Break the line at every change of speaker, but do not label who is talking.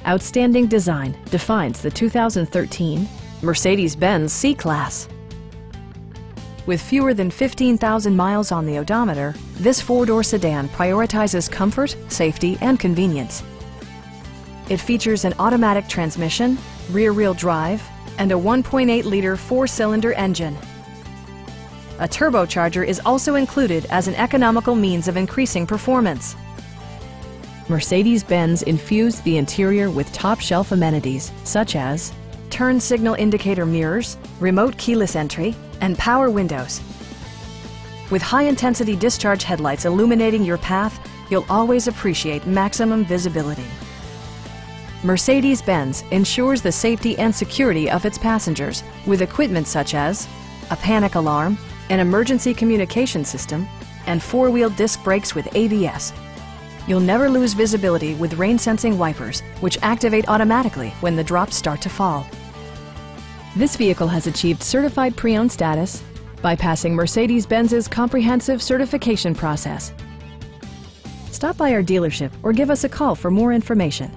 Outstanding design defines the 2013 Mercedes-Benz C-Class. With fewer than 15,000 miles on the odometer, this four-door sedan prioritizes comfort, safety, and convenience. It features an automatic transmission, rear-wheel drive, and a 1.8-liter four-cylinder engine. A turbocharger is also included as an economical means of increasing performance. Mercedes-Benz infused the interior with top-shelf amenities such as turn signal indicator mirrors, remote keyless entry, and power windows. With high-intensity discharge headlights illuminating your path, you'll always appreciate maximum visibility. Mercedes-Benz ensures the safety and security of its passengers with equipment such as a panic alarm, an emergency communication system, and four-wheel disc brakes with ABS. You'll never lose visibility with rain-sensing wipers, which activate automatically when the drops start to fall. This vehicle has achieved certified pre-owned status by passing Mercedes-Benz's comprehensive certification process. Stop by our dealership or give us a call for more information.